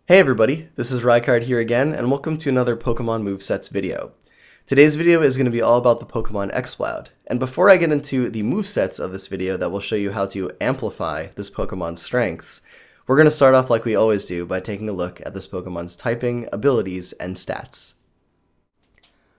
Hey everybody, this is Rykard here again, and welcome to another Pokemon Movesets video. Today's video is going to be all about the Pokemon Exploud, and before I get into the movesets of this video that will show you how to amplify this Pokemon's strengths, we're going to start off like we always do by taking a look at this Pokemon's typing, abilities, and stats.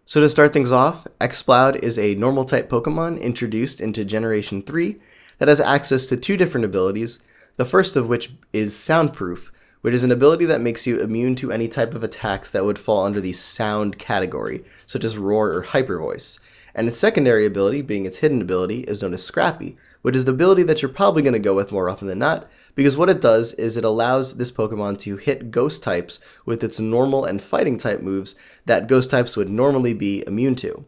So to start things off, Exploud is a normal type Pokemon introduced into Generation 3 that has access to two different abilities, the first of which is Soundproof, which is an ability that makes you immune to any type of attacks that would fall under the sound category, such as Roar or Hyper Voice. And its secondary ability, being its hidden ability, is known as Scrappy, which is the ability that you're probably going to go with more often than not, because what it does is it allows this Pokemon to hit ghost types with its normal and fighting type moves that ghost types would normally be immune to.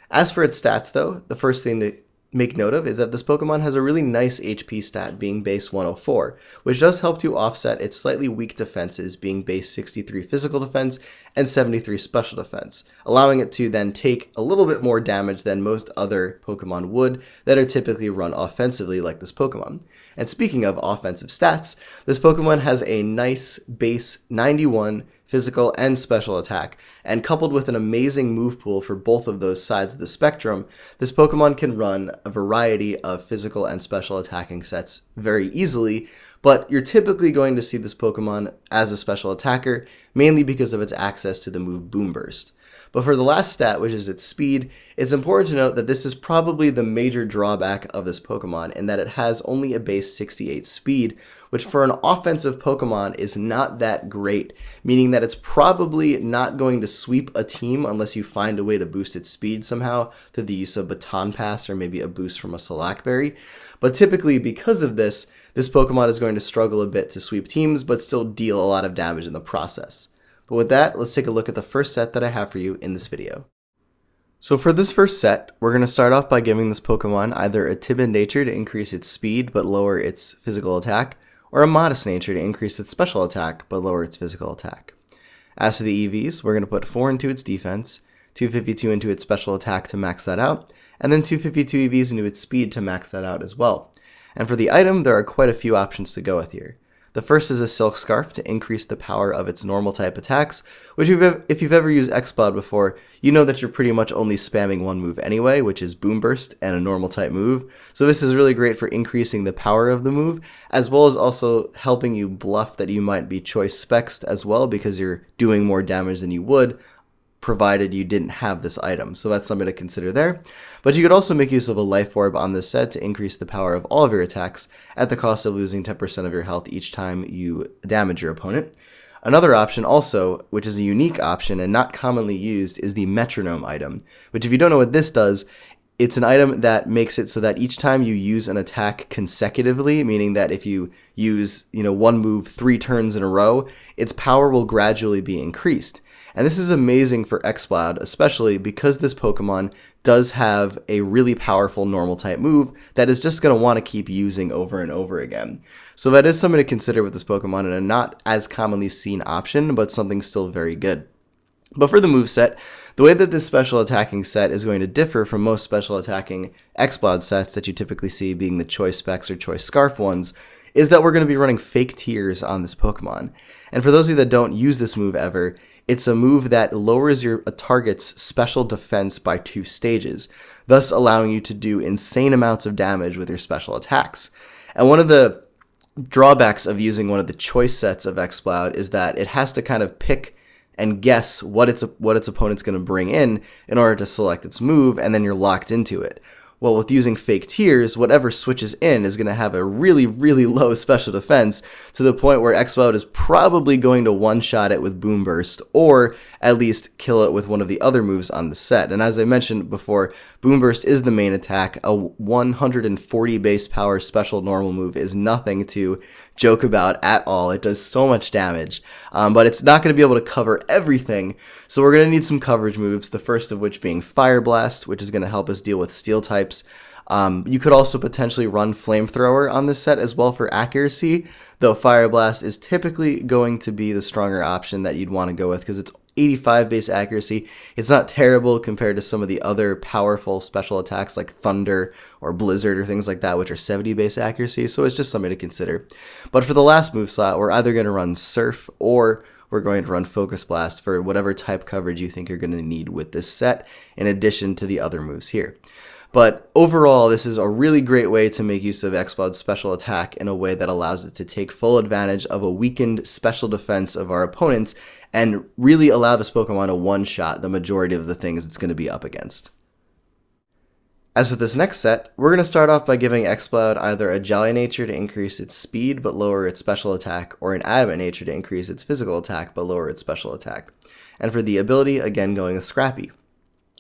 As for its stats though, the first thing to make note of is that this Pokemon has a really nice HP stat being base 104, which does help to offset its slightly weak defenses being base 63 physical defense and 73 special defense, allowing it to then take a little bit more damage than most other Pokemon would that are typically run offensively like this Pokemon. And speaking of offensive stats, this Pokemon has a nice base 91 physical and special attack, and coupled with an amazing move pool for both of those sides of the spectrum, this Pokemon can run a variety of physical and special attacking sets very easily, but you're typically going to see this Pokemon as a special attacker, mainly because of its access to the move Boom Burst. But for the last stat, which is its speed, it's important to note that this is probably the major drawback of this Pokemon in that it has only a base 68 speed, which for an offensive Pokemon is not that great, meaning that it's probably not going to sweep a team unless you find a way to boost its speed somehow through the use of Baton Pass or maybe a boost from a Salackberry. But typically because of this Pokemon is going to struggle a bit to sweep teams but still deal a lot of damage in the process. But with that, let's take a look at the first set that I have for you in this video. So for this first set, we're going to start off by giving this Pokemon either a timid nature to increase its speed but lower its physical attack, or a modest nature to increase its special attack but lower its physical attack. As for the EVs, we're going to put 4 into its defense, 252 into its special attack to max that out, and then 252 EVs into its speed to max that out as well. And for the item, there are quite a few options to go with here. The first is a Silk Scarf to increase the power of its normal type attacks, which if you've ever used Exploud before, you know that you're pretty much only spamming one move anyway, which is Boom Burst and a normal type move. So this is really great for increasing the power of the move, as well as also helping you bluff that you might be choice spexed as well because you're doing more damage than you would, provided you didn't have this item. So that's something to consider there. But you could also make use of a Life Orb on this set to increase the power of all of your attacks at the cost of losing 10% of your health each time you damage your opponent. Another option also, which is a unique option and not commonly used, is the Metronome item, which if you don't know what this does, it's an item that makes it so that each time you use an attack consecutively, meaning that if you use, one move 3 turns in a row, its power will gradually be increased. And this is amazing for Exploud, especially because this Pokemon does have a really powerful normal type move that is just going to want to keep using over and over again. So that is something to consider with this Pokemon and a not as commonly seen option, but something still very good. But for the moveset, the way that this special attacking set is going to differ from most special attacking Exploud sets that you typically see being the Choice Specs or Choice Scarf ones, is that we're going to be running fake tears on this Pokemon. And for those of you that don't use this move ever, it's a move that lowers your target's special defense by 2 stages, thus allowing you to do insane amounts of damage with your special attacks. And one of the drawbacks of using one of the choice sets of Exploud is that it has to kind of pick and guess what its opponent's going to bring in order to select its move, and then you're locked into it. Well, with using fake tears, whatever switches in is going to have a really, really low special defense to the point where Exploud is probably going to one-shot it with Boom Burst or at least kill it with one of the other moves on the set. And as I mentioned before, Boom Burst is the main attack. A 140 base power special normal move is nothing to joke about at all. It does so much damage, but it's not going to be able to cover everything. So we're going to need some coverage moves, the first of which being Fire Blast, which is going to help us deal with steel types. You could also potentially run Flamethrower on this set as well for accuracy, though Fire Blast is typically going to be the stronger option that you'd want to go with because it's 85 base accuracy. It's not terrible compared to some of the other powerful special attacks like Thunder or Blizzard or things like that, which are 70 base accuracy, so it's just something to consider. But for the last move slot, we're either going to run Surf or we're going to run Focus Blast for whatever type coverage you think you're going to need with this set, in addition to the other moves here. But overall, this is a really great way to make use of Exploud's special attack in a way that allows it to take full advantage of a weakened special defense of our opponents and really allow this Pokemon to one-shot the majority of the things it's going to be up against. As for this next set, we're going to start off by giving Exploud either a Jolly Nature to increase its speed but lower its special attack, or an Adamant Nature to increase its physical attack but lower its special attack. And for the ability, again going with Scrappy.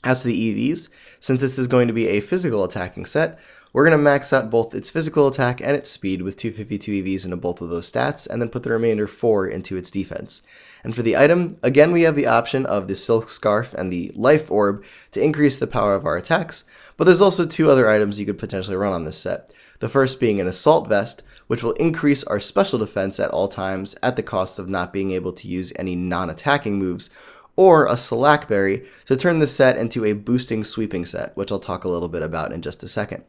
As for the EVs, since this is going to be a physical attacking set, we're going to max out both its physical attack and its speed with 252 EVs into both of those stats, and then put the remainder 4 into its defense. And for the item, again we have the option of the Silk Scarf and the Life Orb to increase the power of our attacks, but there's also 2 other items you could potentially run on this set. The first being an Assault Vest, which will increase our special defense at all times at the cost of not being able to use any non-attacking moves, or a Slackberry to turn the set into a boosting sweeping set, which I'll talk a little bit about in just a second.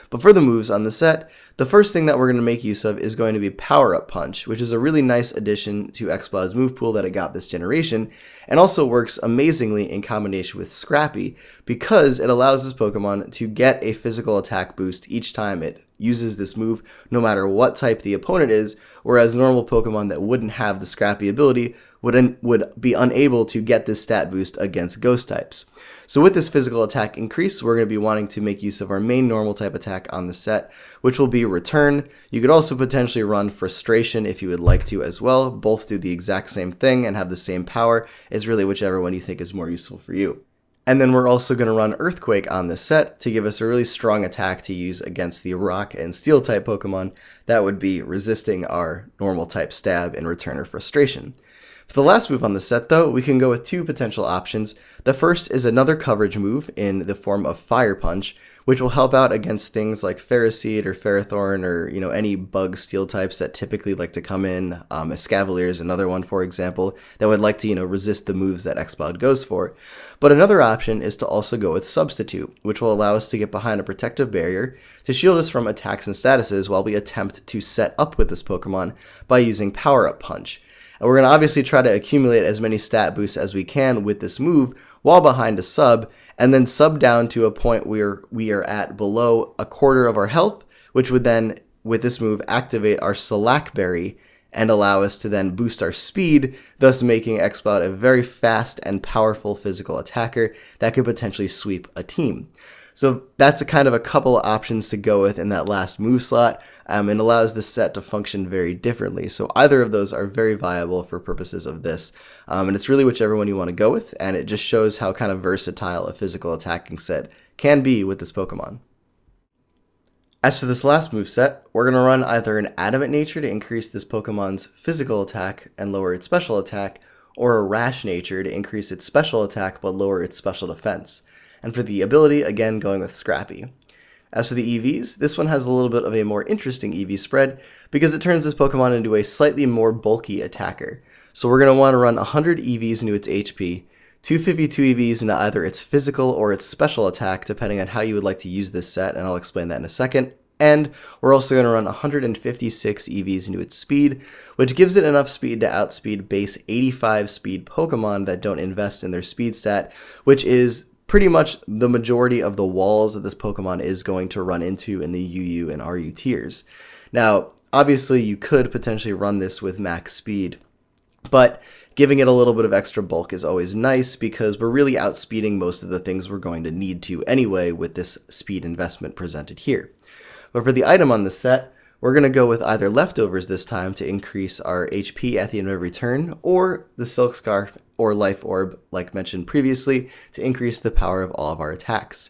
But for the moves on the set, the first thing that we're going to make use of is going to be Power Up Punch, which is a really nice addition to Exploud's move pool that it got this generation, and also works amazingly in combination with Scrappy, because it allows this Pokemon to get a physical attack boost each time it uses this move, no matter what type the opponent is, whereas normal Pokemon that wouldn't have the Scrappy ability would be unable to get this stat boost against ghost types. So with this physical attack increase, we're going to be wanting to make use of our main normal type attack on the set, which will be Return. You could also potentially run Frustration if you would like to as well. Both do the exact same thing and have the same power. It's really whichever one you think is more useful for you. And then we're also going to run Earthquake on this set to give us a really strong attack to use against the Rock and Steel type Pokemon that would be resisting our normal type Stab and Return or Frustration. For the last move on the set, though, we can go with 2 potential options. The first is another coverage move in the form of Fire Punch, which will help out against things like Ferroseed or Ferrothorn or any bug steel types that typically like to come in. Escavalier is another one, for example, that would like to resist the moves that Exploud goes for. But another option is to also go with Substitute, which will allow us to get behind a protective barrier to shield us from attacks and statuses while we attempt to set up with this Pokemon by using Power Up Punch. And we're going to obviously try to accumulate as many stat boosts as we can with this move while behind a sub, and then sub down to a point where we are at below a quarter of our health, which would then, with this move, activate our Slackberry and allow us to then boost our speed, thus making Exploud a very fast and powerful physical attacker that could potentially sweep a team. So that's a couple of options to go with in that last move slot, and allows this set to function very differently. So either of those are very viable for purposes of this, and it's really whichever one you want to go with, and it just shows how kind of versatile a physical attacking set can be with this Pokemon. As for this last moveset, we're going to run either an Adamant Nature to increase this Pokemon's physical attack and lower its special attack, or a Rash Nature to increase its special attack but lower its special defense. And for the ability, again going with Scrappy. As for the EVs, this one has a little bit of a more interesting EV spread because it turns this Pokemon into a slightly more bulky attacker. So we're going to want to run 100 EVs into its HP, 252 EVs into either its physical or its special attack, depending on how you would like to use this set, and I'll explain that in a second. And we're also going to run 156 EVs into its speed, which gives it enough speed to outspeed base 85 speed Pokemon that don't invest in their speed stat, which is pretty much the majority of the walls that this Pokemon is going to run into in the UU and RU tiers. Now, obviously you could potentially run this with max speed, but giving it a little bit of extra bulk is always nice because we're really outspeeding most of the things we're going to need to anyway with this speed investment presented here. But for the item on the set, we're going to go with either Leftovers this time to increase our HP at the end of every turn, or the Silk Scarf or Life Orb, like mentioned previously, to increase the power of all of our attacks.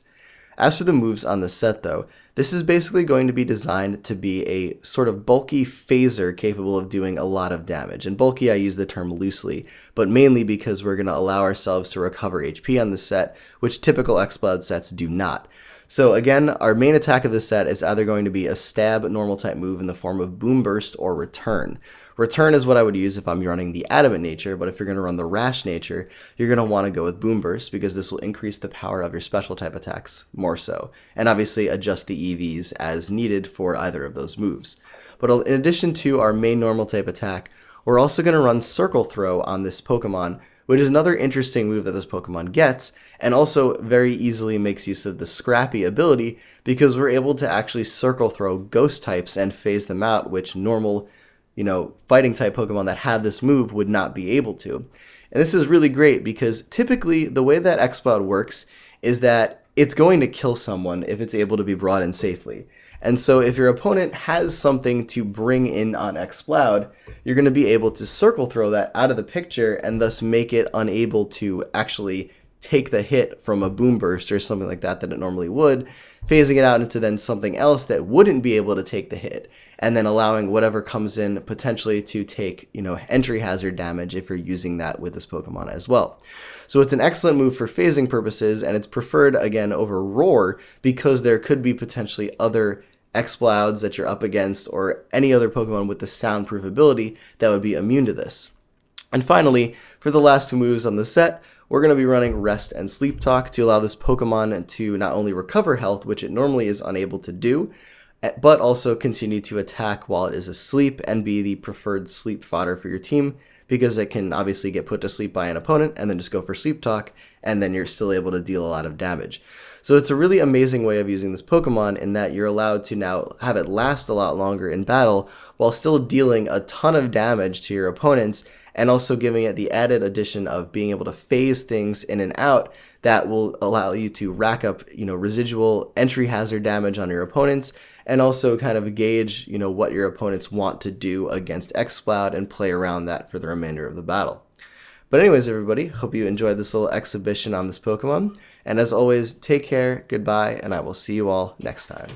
As for the moves on the set though, this is basically going to be designed to be a sort of bulky phaser capable of doing a lot of damage. And bulky I use the term loosely, but mainly because we're going to allow ourselves to recover HP on the set, which typical Exploud sets do not. So again, our main attack of this set is either going to be a stab normal type move in the form of Boom Burst or Return. Return is what I would use if I'm running the Adamant nature, but if you're going to run the Rash nature, you're going to want to go with Boom Burst because this will increase the power of your special type attacks more so, and obviously adjust the EVs as needed for either of those moves. But in addition to our main normal type attack, we're also going to run Circle Throw on this Pokemon, which is another interesting move that this Pokemon gets, and also very easily makes use of the Scrappy ability because we're able to actually Circle Throw Ghost types and phase them out, which normal, fighting type Pokemon that have this move would not be able to. And this is really great because typically the way that Exploud works is that it's going to kill someone if it's able to be brought in safely. And so if your opponent has something to bring in on Exploud, you're going to be able to Circle Throw that out of the picture and thus make it unable to actually take the hit from a Boom Burst or something like that it normally would, phasing it out into then something else that wouldn't be able to take the hit, and then allowing whatever comes in potentially to take, entry hazard damage if you're using that with this Pokemon as well. So it's an excellent move for phasing purposes, and it's preferred again over Roar because there could be potentially other Explouds that you're up against or any other Pokemon with the soundproof ability that would be immune to this. And finally, for the last two moves on the set, we're going to be running Rest and Sleep Talk to allow this Pokemon to not only recover health, which it normally is unable to do, but also continue to attack while it is asleep and be the preferred sleep fodder for your team because it can obviously get put to sleep by an opponent and then just go for Sleep Talk, and then you're still able to deal a lot of damage. So it's a really amazing way of using this Pokemon in that you're allowed to now have it last a lot longer in battle while still dealing a ton of damage to your opponents, and also giving it the added addition of being able to phase things in and out that will allow you to rack up, residual entry hazard damage on your opponents, and also kind of gauge, what your opponents want to do against Exploud and play around that for the remainder of the battle. But anyways, everybody, hope you enjoyed this little exhibition on this Pokemon. And as always, take care, goodbye, and I will see you all next time.